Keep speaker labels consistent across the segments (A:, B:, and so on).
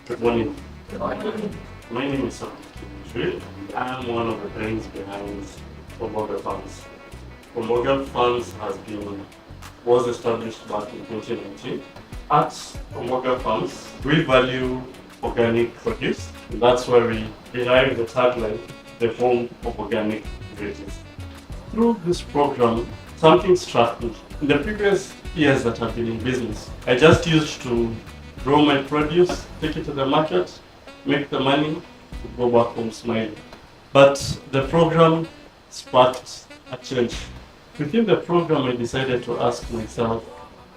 A: Good morning. My name is Kinyanjui. I'm one of the brains behind Fluctuations. Fluctuations was established back in 2019. At Fluctuations, we value organic produce. That's where we derive the tagline, the home of organic veggies. Through this program, something struck me. In the previous years that I've been in business, I just used to grow my produce, take it to the market, make the money, go back home smiling. But the program sparked a change. Within the program, I decided to ask myself,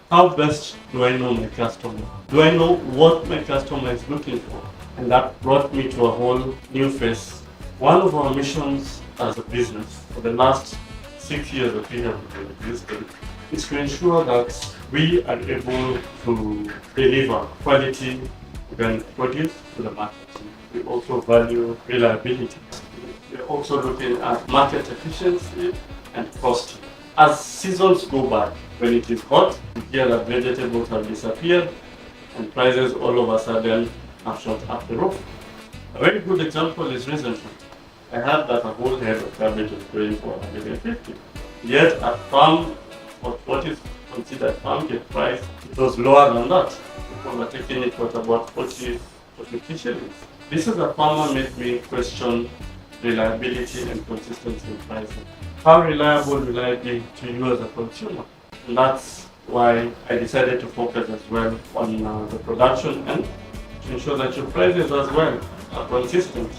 A: how best do I know my customer? Do I know what my customer is looking for? And that brought me to a whole new phase. One of our missions as a business for the last 6 years that we have been existing is to ensure that we are able to deliver quality organic produce to the market. We also value reliability. We're also looking at market efficiency and cost. As seasons go by, when it is hot, we hear that vegetables have disappeared and prices all of a sudden have shot up the roof. A very good example is recently. I heard that a whole head of cabbage is going for 150. Yet at farm, or what is considered farm gate price, it was lower than that. People were taking it for about 40 to 50 shillings. This is a farmer made me question reliability and consistency in pricing. How reliable will I be to you as a consumer? And that's why I decided to focus as well on the production end to ensure that your prices as well are consistent.